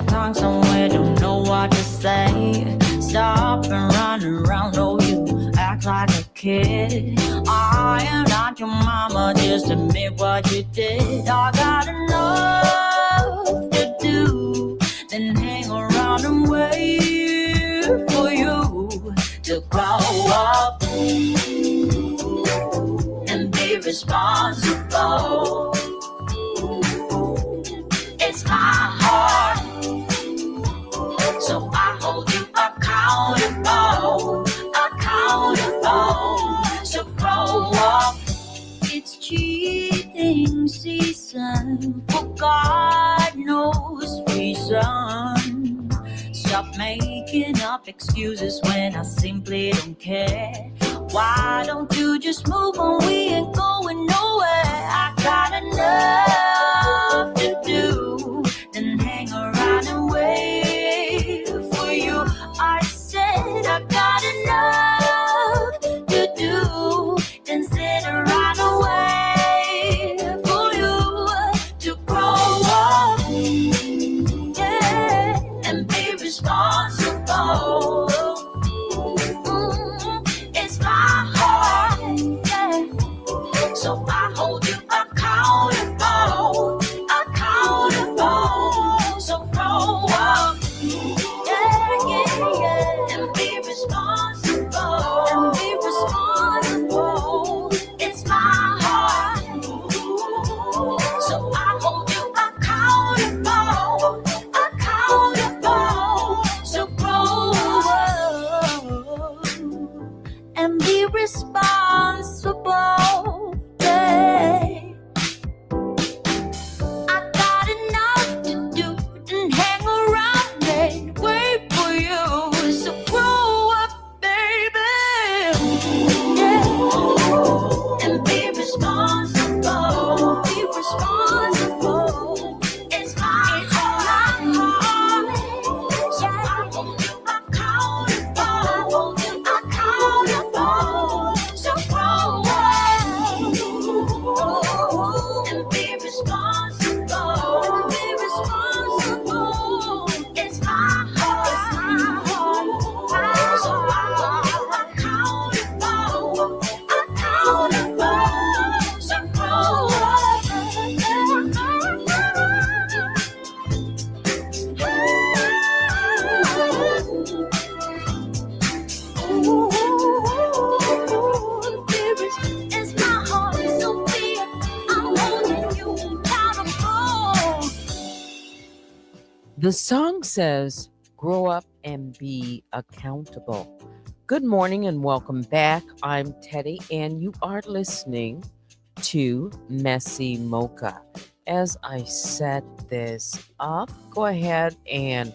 tongue somewhere, don't know what to say. Stop and run around, oh you act like a kid. I am not your mama, just admit what you did. I got enough to do, then hang around and wait for you to grow up and be responsible. It's my heart, so I hold you accountable, so grow up. It's cheating season, for God knows reason. Stop making up excuses when I simply don't care. Why don't you just move on? We ain't going nowhere. I got enough to do, then hang around and wait for you. I said I got enough to do, then sit around and wait for you to grow up, yeah, and be responsible. It's my heart, yeah, so I hold you accountable, so grow up, yeah, and be responsible, It's my heart, so I hold you accountable, so grow up and be responsible, yeah. I got enough to do and hang around and wait for you. So grow up, baby, yeah, and be responsible, It's my heart, so I hold you accountable, so grow up and be responsible, It's my heart, so I hold you accountable, so grow up. It's my heart, so be it. I'm holding you accountable. The song says, grow up and be accountable. Good morning and welcome back. I'm Teddy, and you are listening to MessyMocha. As I set this up, go ahead and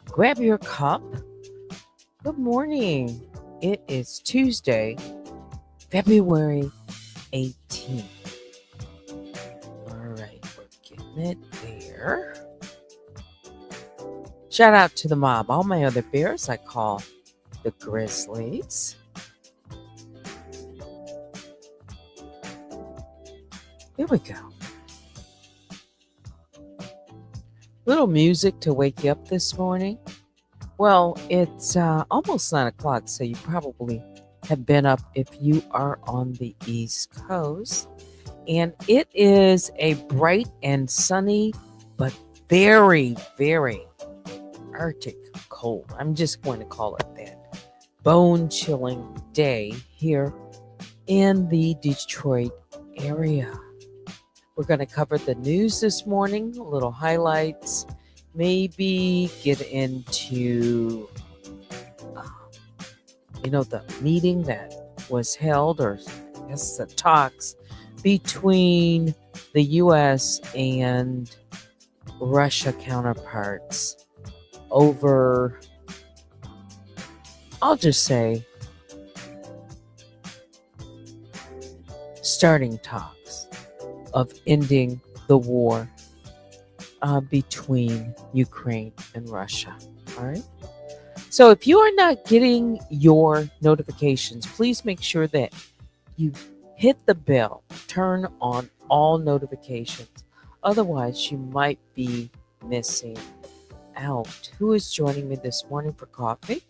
grab your cup. Good morning. It is Tuesday, February 18th. All right, we're getting it there. Shout out to the mob. All my other bears I call the Grizzlies. Here we go. Little music to wake you up this morning. Well, it's almost 9 o'clock, so you probably have been up if you are on the East Coast. And it is a bright and sunny, but very, very Arctic cold. I'm just going to call it that. Bone-chilling day here in the Detroit area. We're going to cover the news this morning, little highlights, maybe get into, the meeting that was held, or I guess the talks between the U.S. and Russia counterparts over, I'll just say, starting talks of ending the war between Ukraine and Russia. All right. So if you are not getting your notifications, please make sure that you hit the bell, turn on all notifications. Otherwise, you might be missing out. Who is joining me this morning for coffee?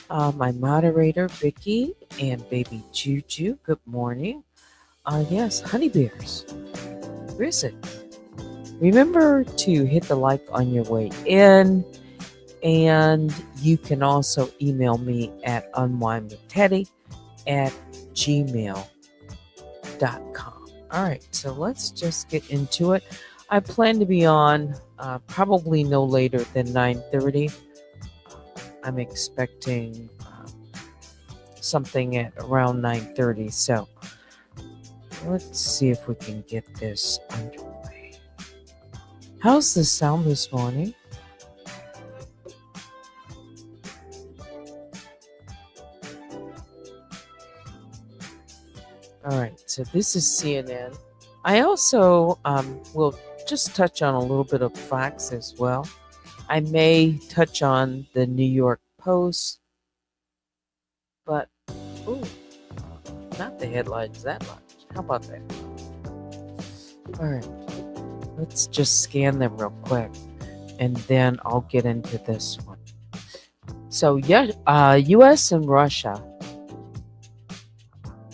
My moderator, Vicky, and baby Juju. Good morning. Yes, honey bears. Where is it? Remember to hit the like on your way in, and you can also email me at unwinewithteddy@gmail.com. All right, so let's just get into it. I plan to be on probably no later than 9:30. I'm expecting something at around 9:30, so let's see if we can get this underway. How's the sound this morning? All right, so this is CNN. I also will just touch on a little bit of Fox as well. I may touch on the New York Post, but not the headlines that much. How about that? All right, let's just scan them real quick, and then I'll get into this one. So, U.S. and Russia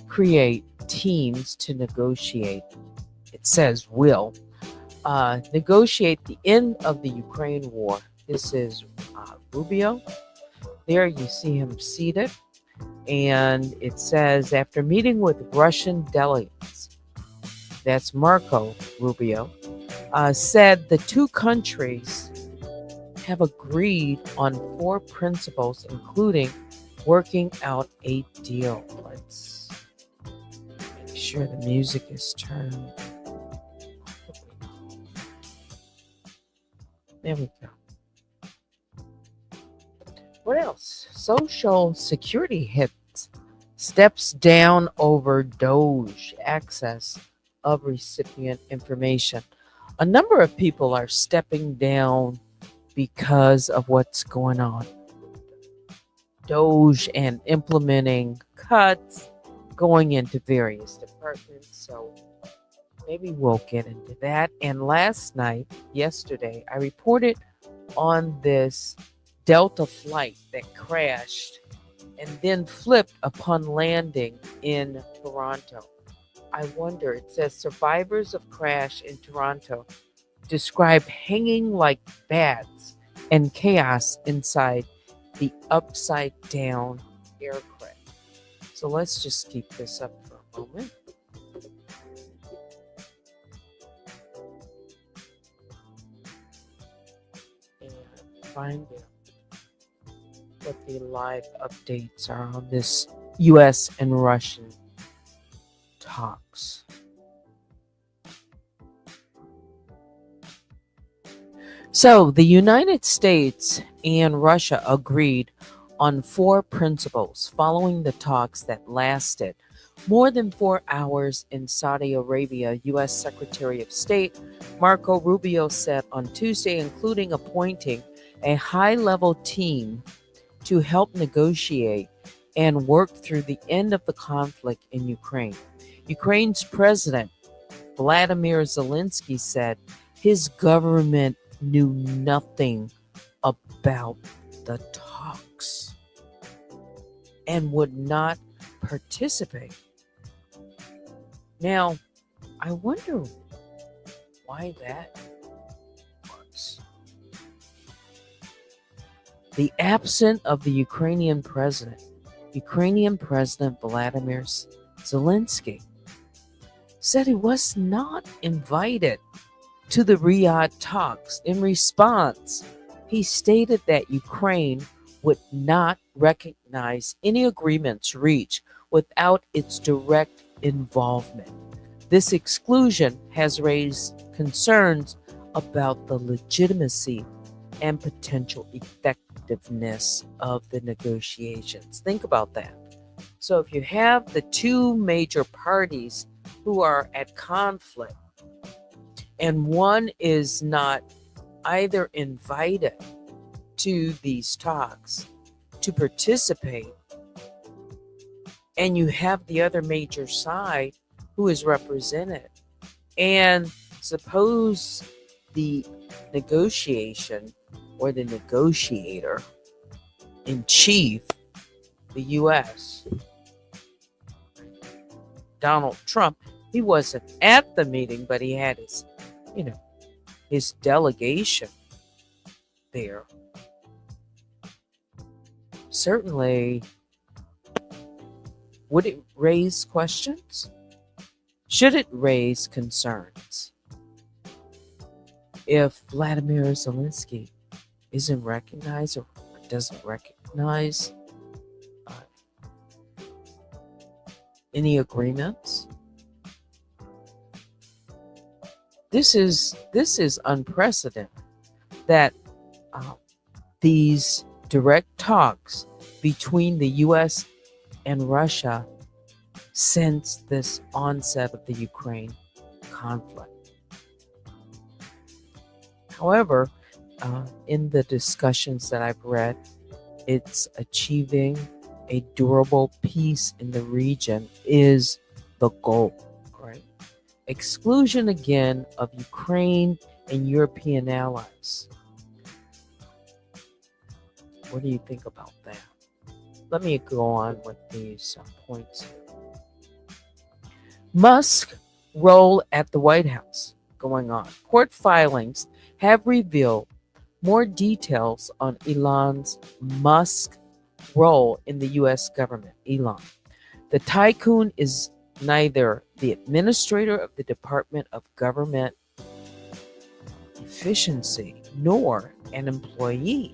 create teams to negotiate. It says will negotiate the end of the Ukraine war. This is Rubio. There you see him seated. And it says, after meeting with Russian delegates, that's Marco Rubio, said the two countries have agreed on 4 principles, including working out a deal. Let's make sure the music is turned. There we go. What else? Social Security hits. Steps down over Doge access of recipient information. A number of people are stepping down because of what's going on. Doge and implementing cuts going into various departments. So maybe we'll get into that. And yesterday, I reported on this Delta flight that crashed and then flipped upon landing in Toronto. I wonder, it says survivors of crash in Toronto describe hanging like bats and chaos inside the upside down aircraft. So let's just keep this up for a moment. And find out what the live updates are on this U.S. and Russian talks. So the United States and Russia agreed on 4 principles following the talks that lasted more than 4 hours in Saudi Arabia. U.S. Secretary of State Marco Rubio said on Tuesday, including appointing a high-level team to help negotiate and work through the end of the conflict in Ukraine. Ukraine's President Vladimir Zelensky said his government knew nothing about the talks and would not participate. Now, I wonder why that was. The absence of the Ukrainian President Vladimir Zelensky, said he was not invited to the Riyadh talks. In response, he stated that Ukraine would not recognize any agreements reached without its direct involvement. This exclusion has raised concerns about the legitimacy and potential effectiveness of the negotiations. Think about that. So if you have the 2 major parties who are at conflict, and one is not either invited to these talks to participate, and you have the other major side who is represented, and suppose the negotiation or the negotiator in chief, the U.S., Donald Trump, he wasn't at the meeting, but he had his, you know, his delegation there. Certainly, would it raise questions? Should it raise concerns? If Vladimir Zelensky isn't recognized or doesn't recognize uh, any agreements, this is unprecedented. That these direct talks between the U.S. and Russia since this onset of the Ukraine conflict. However, in the discussions that I've read, it's achieving a durable peace in the region is the goal, right? Exclusion again of Ukraine and European allies. What do you think about that? Let me go on with these points here. Musk role at the White House going on. Court filings have revealed more details on Elon Musk's role in the U.S. government. Elon, the tycoon, is neither the administrator of the Department of Government Efficiency nor an employee.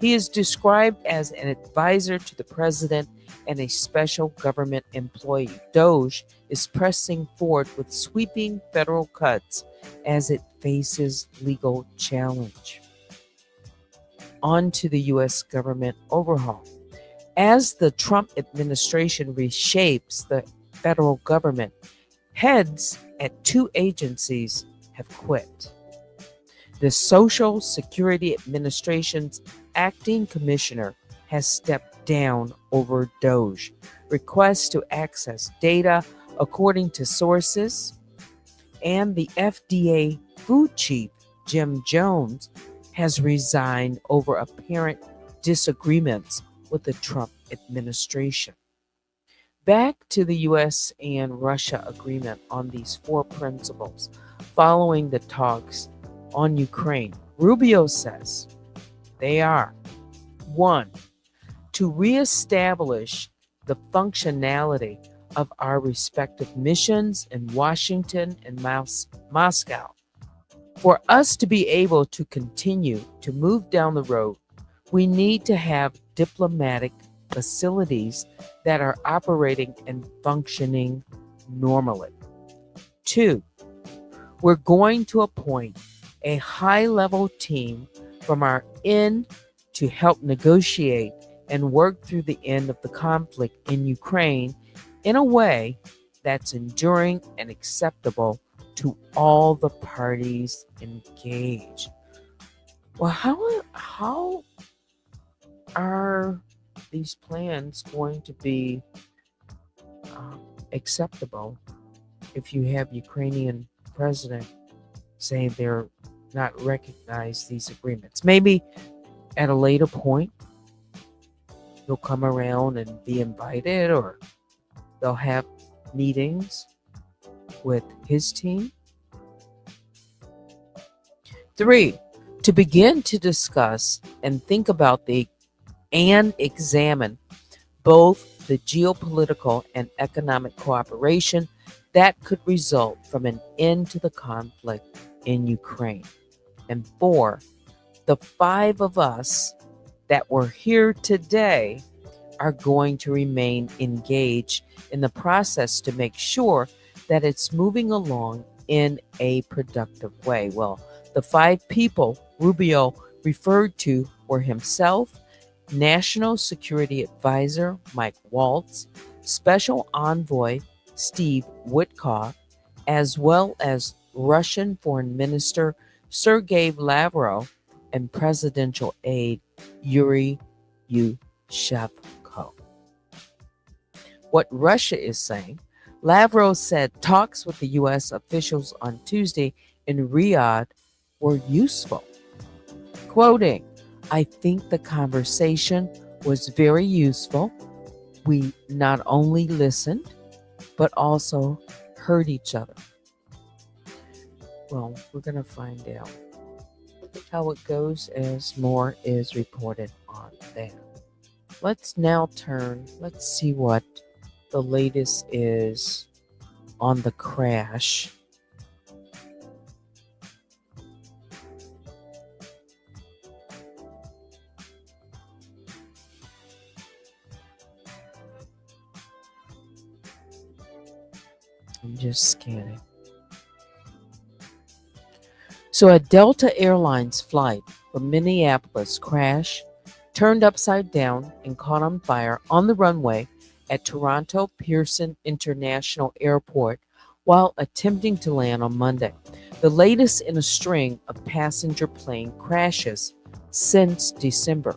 He is described as an advisor to the president and a special government employee. DOGE is pressing forward with sweeping federal cuts as it faces legal challenge. On to the U.S. government overhaul. As the Trump administration reshapes the federal government, heads at two agencies have quit. The Social Security Administration's acting commissioner has stepped down over DOGE requests to access data, according to sources, and the FDA food chief, Jim Jones, has resigned over apparent disagreements with the Trump administration. Back to the U.S. and Russia agreement on these four principles following the talks on Ukraine. Rubio says they are: 1, to reestablish the functionality of our respective missions in Washington and Moscow. For us to be able to continue to move down the road, we need to have diplomatic facilities that are operating and functioning normally. 2, we're going to appoint a high-level team from our end to help negotiate and work through the end of the conflict in Ukraine in a way that's enduring and acceptable to all the parties engaged. Well, how are these plans going to be acceptable if you have Ukrainian president saying they're not recognize these agreements? Maybe at a later point he'll come around and be invited, or they'll have meetings with his team. 3, to begin to discuss and think about and examine both the geopolitical and economic cooperation that could result from an end to the conflict in Ukraine. And 4, the 5 of us that were here today are going to remain engaged in the process to make sure that it's moving along in a productive way. Well, the 5 people Rubio referred to were himself, National Security Advisor Mike Waltz, Special Envoy Steve Witkoff, as well as Russian Foreign Minister Sergei Lavrov and Presidential aide Yuri Yushchenko. What Russia is saying: Lavrov said talks with the U.S. officials on Tuesday in Riyadh were useful. Quoting, I think the conversation was very useful. We not only listened, but also heard each other. Well, we're going to find out how it goes as more is reported on that. Let's now let's see what the latest is on the crash. I'm just scanning. So a Delta Airlines flight from Minneapolis crashed, turned upside down, and caught on fire on the runway at Toronto Pearson International Airport while attempting to land on Monday, the latest in a string of passenger plane crashes since December.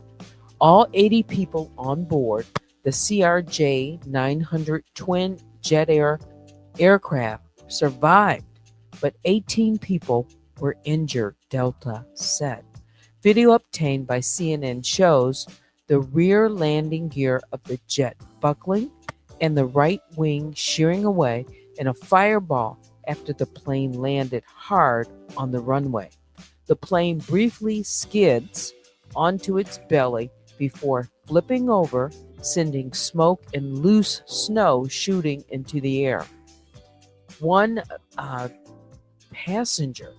All 80 people on board the CRJ 900 twin jet aircraft survived, but 18 people were injured, Delta said. Video obtained by CNN shows the rear landing gear of the jet buckling and the right wing shearing away in a fireball after the plane landed hard on the runway. The plane briefly skids onto its belly before flipping over, sending smoke and loose snow shooting into the air. One passenger,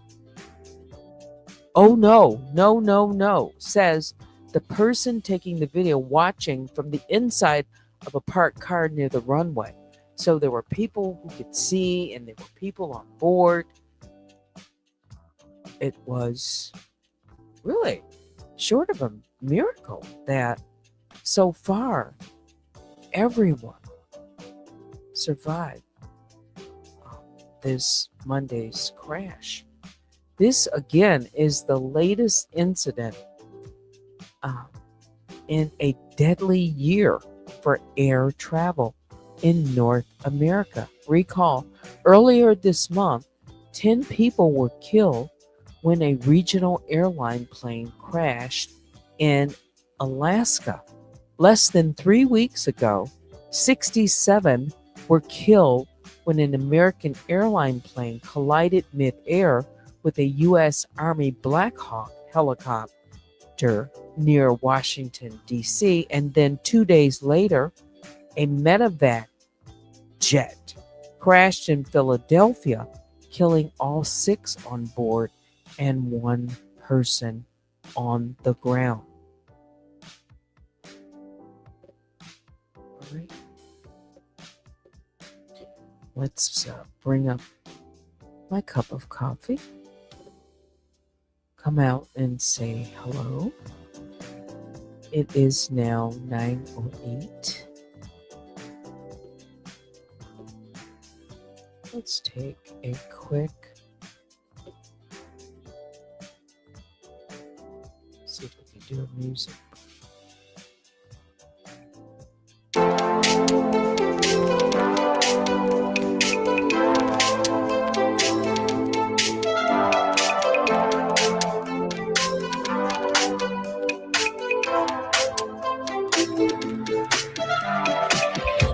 "Oh no," says the person taking the video watching from the inside of a parked car near the runway. So there were people who could see and there were people on board. It was really short of a miracle that so far everyone survived this Monday's crash. This again is the latest incident in a deadly year for air travel in North America. Recall, earlier this month, 10 people were killed when a regional airline plane crashed in Alaska. Less than 3 weeks ago, 67 were killed when an American airline plane collided mid-air with a U.S. Army Black Hawk helicopter near Washington, D.C., and then 2 days later, a medevac jet crashed in Philadelphia, killing all 6 on board and 1 person on the ground. All right. Let's bring up my cup of coffee. Come out and say hello. It is now 9:08. Let's take a quick see if we can do a music.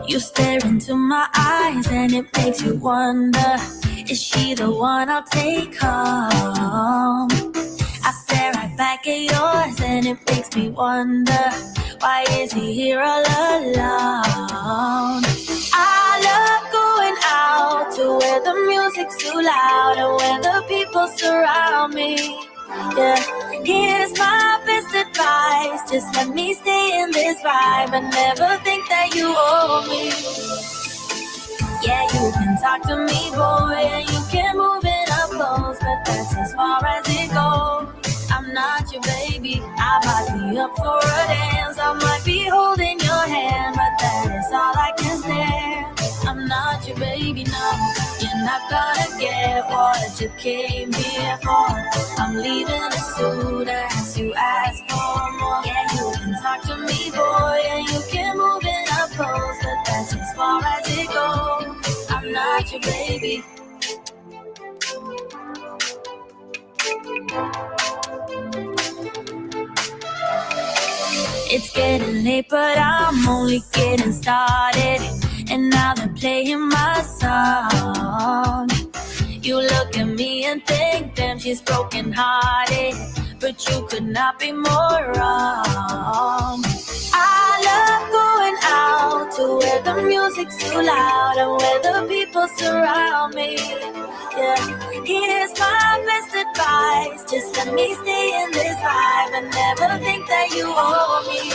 You stare into my eyes and it makes you wonder, is she the one I'll take home? I stare right back at yours and it makes me wonder, why is he here all alone? I love going out to where the music's too loud and where the people surround me. Yeah, here's my best advice, just let me stay in this vibe and never think that you owe me. Yeah, you can talk to me, boy, and you can move it up close, but that's as far as it goes. I'm not your baby, I might be up for a dance, I might be holding your hand, but that is all I can stand. I'm not your baby, no, you're not gonna get what you came here for. I'm leaving as soon as you ask for more. Yeah, you can talk to me, boy, and you can move it up close, but that's as far as it goes. I'm not your baby. It's getting late, but I'm only getting started. And now they're playing my song. You look at me and think, damn, she's broken hearted. But you could not be more wrong. I love going out to where the music's too loud and where the people surround me. Yeah, here's my best advice. Just let me stay in this vibe and never think that you owe me.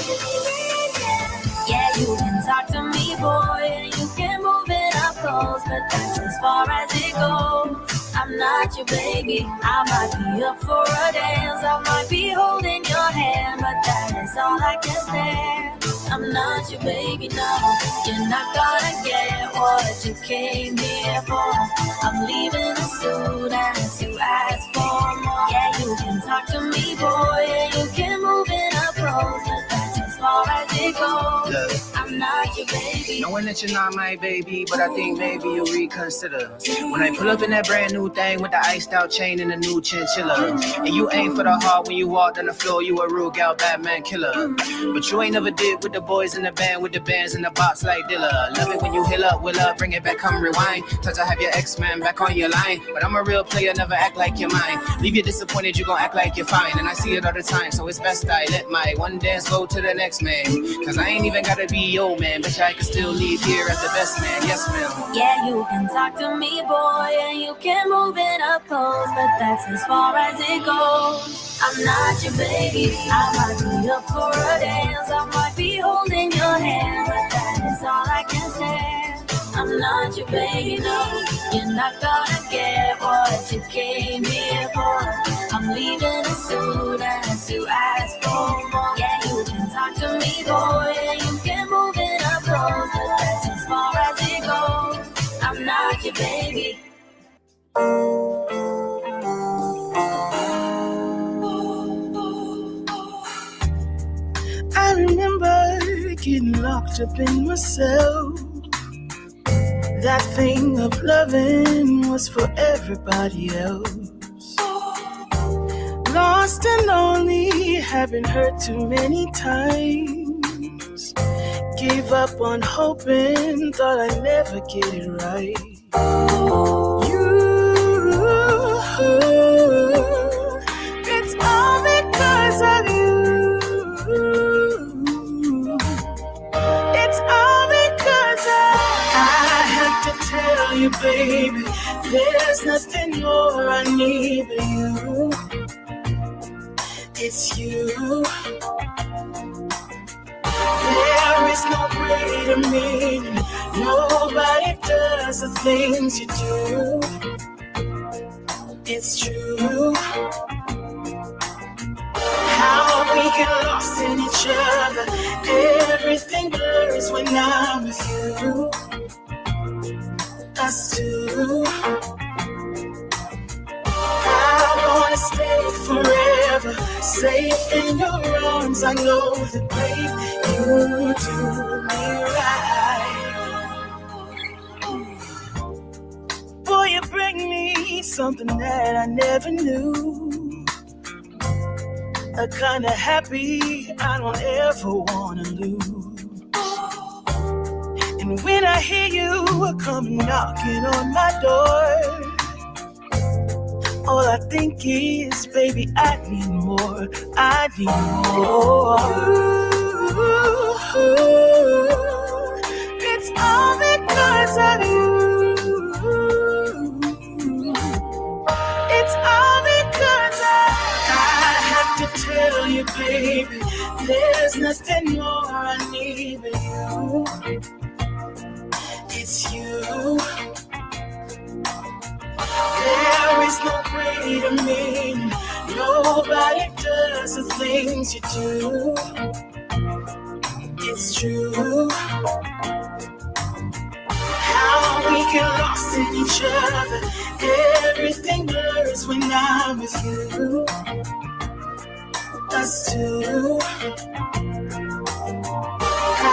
Yeah, you can talk to me, boy, and you can move it up close, but that's as far as it goes. I'm not your baby. I might be up for a dance, I might be holding your hand, but that is all I can stand. I'm not your baby, no. You're not gonna get what you came here for. I'm leaving the suit as you ask for more. Yeah, you can talk to me, boy, and you can move it up close, but that's as far as it goes. Look, I'm not your baby. knowing that you're not my baby, but I think maybe you'll reconsider. When I pull up in that brand new thing with the iced out chain and the new chinchilla, and you aim for the heart when you walked on the floor, you a real gal Batman killer. But you ain't never did with the boys in the band, with the bands in the box like Dilla. Love it when you hill up, will up, bring it back, come rewind. Touch to have your ex-man back on your line, but I'm a real player, never act like you're mine. Leave you disappointed, you gon' act like you're fine, and I see it all the time, so it's best I let my one dance go to the next man. Cause I ain't even gotta be your man, bitch, I can still leave here as the best man, yes ma'am. Yeah, you can talk to me, boy, and you can move it up close, but that's as far as it goes. I'm not your baby. I might be up for a dance, I might be holding your hand, but that is all I can stand. I'm not your baby, no. You're not gonna get what you came here for. I'm leaving as soon as you ask for more. Yeah, you can talk to me, boy, and you can move it up close, but that's as far as it goes. I'm not your baby. I remember getting locked up in myself. That thing of loving was for everybody else. Lost and lonely, having hurt too many times. Gave up on hoping, thought I'd never get it right. It's all because of you. It's all because I have to tell you, baby, there's nothing more I need but you. It's you. There is no greater meaning. Nobody does the things you do. It's true. How we get lost in each other. Everything blurs when I'm with you. Us two. I wanna stay forever, safe in your arms. I know that, babe, you do me right. Boy, you bring me something that I never knew. A kind of happy I don't ever wanna lose. And when I hear you come knocking on my door, all I think is, baby, I need more. I need more. It's all because of you. It's all because I have to tell you, baby, there's nothing more I need but you. It's you. There is no greater meaning. Nobody does the things you do. It's true. How we get lost in each other. Everything blurs when I'm with you. Us two. I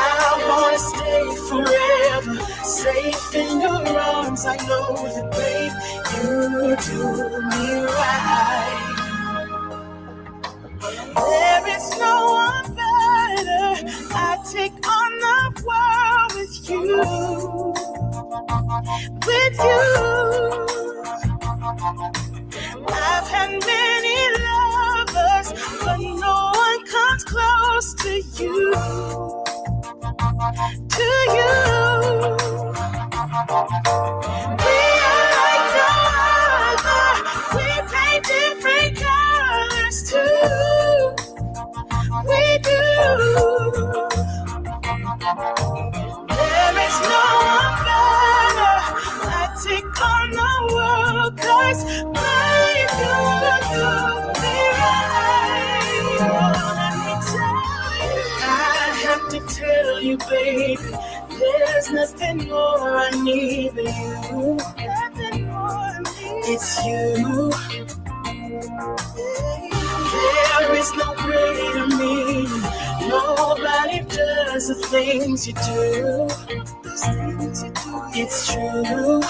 wanna stay forever, safe in your arms. I know that, babe, you do me right. There is no one better. with you. I've had many lovers, but no one comes close to you. To you. We are like no other. We paint different colors too. We do. There is no one better. I take on the world, 'cause baby, you do me right. Oh, let me tell you. I have to tell you, baby, there's nothing more I need than you. Nothing more I need. It's you. There is no greater me. Nobody does the things you do. It's true.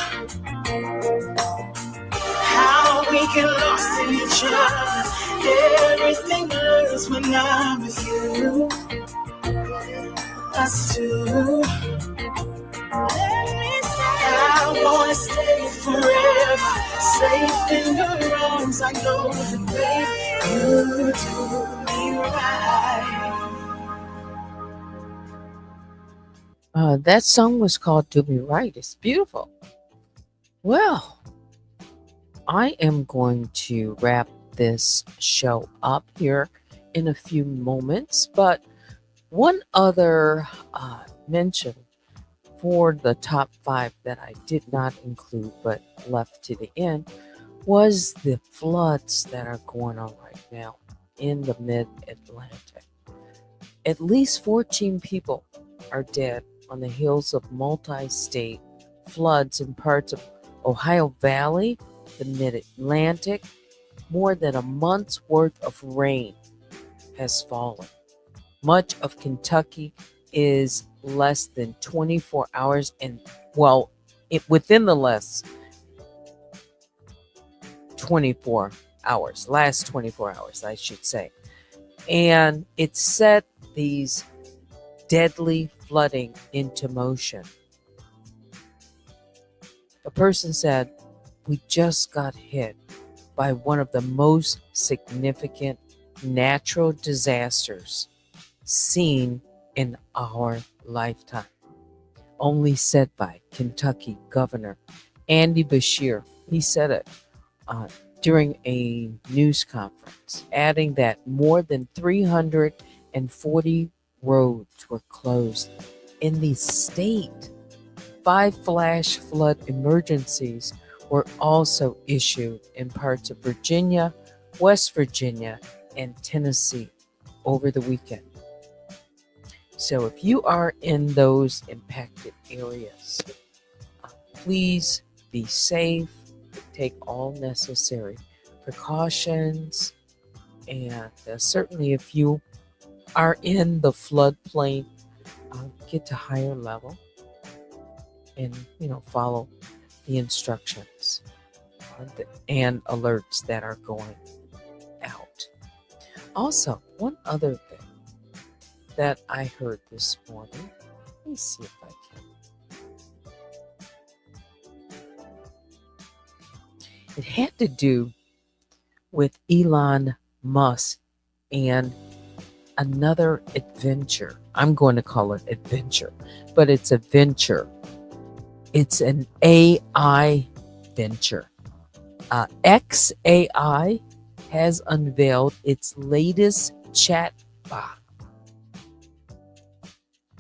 How we get lost in each other. Everything blurs when I'm with you. Us two. I wanna stay forever, safe in your arms. I know that, baby, you do me right. That song was called "Do Me Right." It's beautiful. Well, I am going to wrap this show up here in a few moments, but one other mention for the top 5 that I did not include but left to the end was the floods that are going on right now in the mid-Atlantic. At least 14 people are dead on the heels of multi-state floods in parts of Ohio Valley, the mid-Atlantic. More than a month's worth of rain has fallen. Much of Kentucky is less than 24 hours, and within the last 24 hours, I should say. And it set these deadly flooding into motion. A person said, "We just got hit by one of the most significant natural disasters seen in our lifetime." Only said by Kentucky Governor Andy Beshear. He said it during a news conference, adding that more than 340 roads were closed in the state. 5 flash flood emergencies were also issued in parts of Virginia, West Virginia, and Tennessee over the weekend. So if you are in those impacted areas, please be safe, take all necessary precautions, and certainly if you are in the floodplain, get to higher level and follow the instructions and alerts that are going out. Also, one other thing that I heard this morning, let me see if I can. It had to do with Elon Musk and another adventure. I'm going to call it adventure, but it's a venture. It's an AI venture. XAI has unveiled its latest chatbot,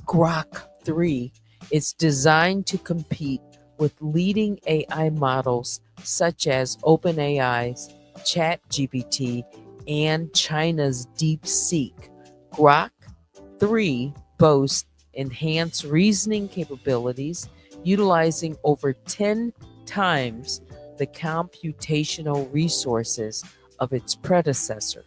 Grok 3. It's designed to compete with leading AI models such as OpenAI's ChatGPT and China's DeepSeek. Grok 3 boasts enhanced reasoning capabilities, utilizing over 10 times the computational resources of its predecessor,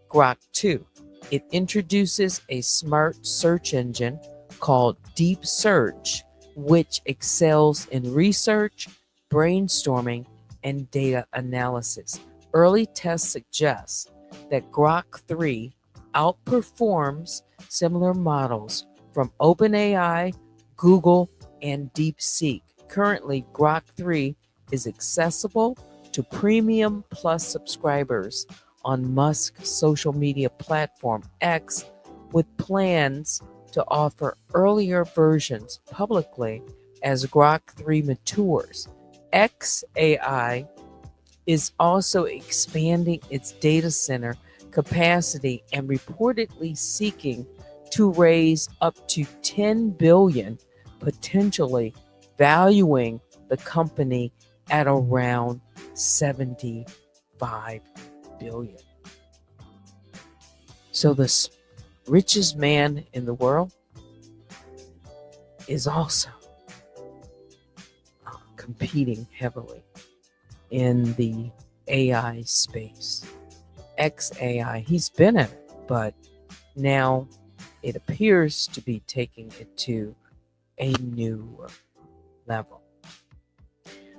Grok 2. It introduces a smart search engine called Deep Search, which excels in research, brainstorming, and data analysis. Early tests suggest that Grok 3 outperforms similar models from OpenAI, Google, and DeepSeek, Currently, Grok 3 is accessible to Premium Plus subscribers on Musk's social media platform X, with plans to offer earlier versions publicly as Grok 3 matures. XAI is also expanding its data center capacity and reportedly seeking to raise up to $10 billion, potentially valuing the company at around $75 billion. So the richest man in the world is also competing heavily in the AI space. XAI, he's been in it, but now it appears to be taking it to a new level.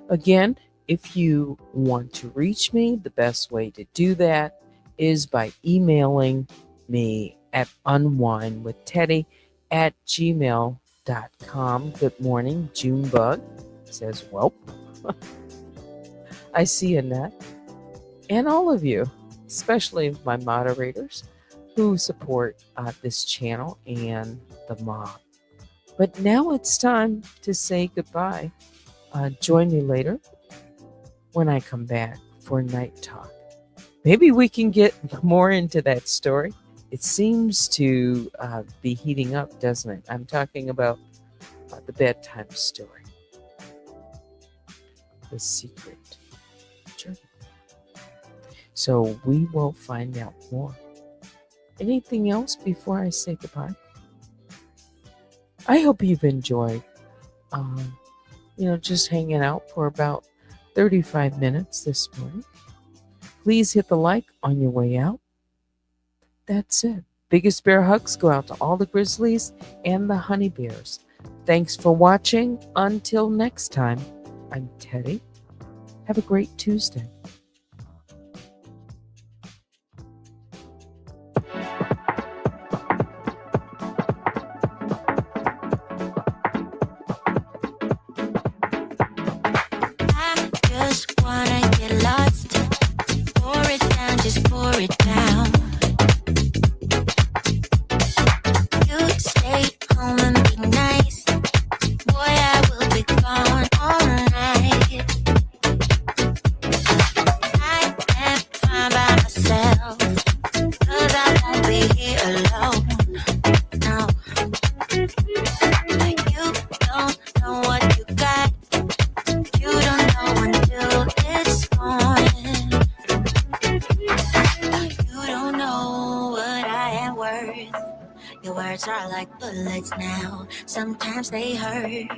Again, if you want to reach me, the best way to do that is by emailing me at unwinewithteddy@gmail.com. Good morning, Junebug says, "Welp." I see Annette and all of you, especially my moderators who support this channel and the mob. But now it's time to say goodbye. Join me later when I come back for Night Talk. Maybe we can get more into that story. It seems to be heating up, doesn't it? I'm talking about the bedtime story. The secret journey. So we will find out more. Anything else before I say goodbye? I hope you've enjoyed, just hanging out for about 35 minutes this morning. Please hit the like on your way out. That's it. Biggest bear hugs go out to all the grizzlies and the honey bears. Thanks for watching. Until next time, I'm Teddy. Have a great Tuesday. I just wanna get lost. Pour it down, just pour it down. You stay home and be nice. Boy, I will be gone all night. I am fine by myself, 'cause I won't be here alone. No. You don't know what you got. You don't know until it's gone. You don't know what I am worth. Your words are like bullets now. Sometimes they hurt.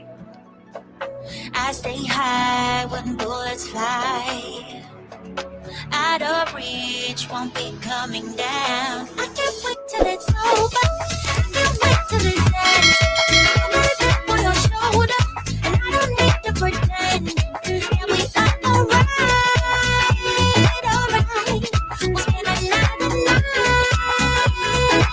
I stay high when bullets fly. Out of reach, won't be coming down. I can't wait till it's over. I can't wait till it's end. I'm gonna dip on your shoulder, and I don't need to pretend. Yeah, we are alright, alright. We'll spend a night and night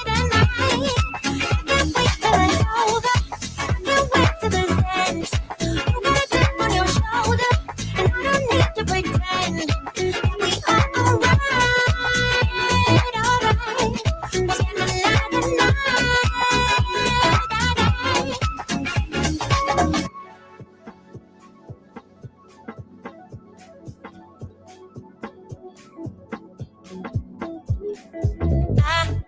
and night. I can't wait till it's over. I can't wait till it's end. I'm gonna dip on your shoulder, and I don't need to pretend. Yeah, we are alright, alright. We'll spend a night and night. I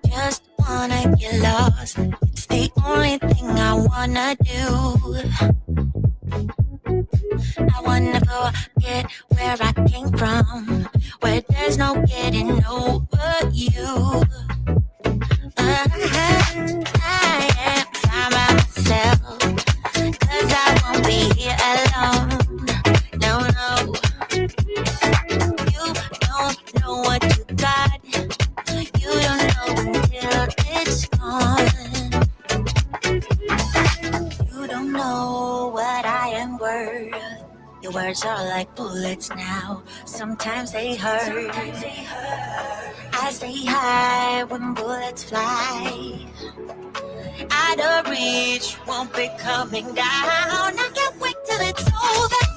just wanna get lost. It's the only thing I wanna do. I wanna forget where I came from, where there's no getting over you. I am fine by myself, 'cause I won't be here alone. No, no. You don't know what you got. You don't know until it's gone. You don't know what I am worth. Your words are like bullets now. Sometimes they hurt. I stay high when bullets fly. Out of reach, won't be coming down. I can't wait till it's over. that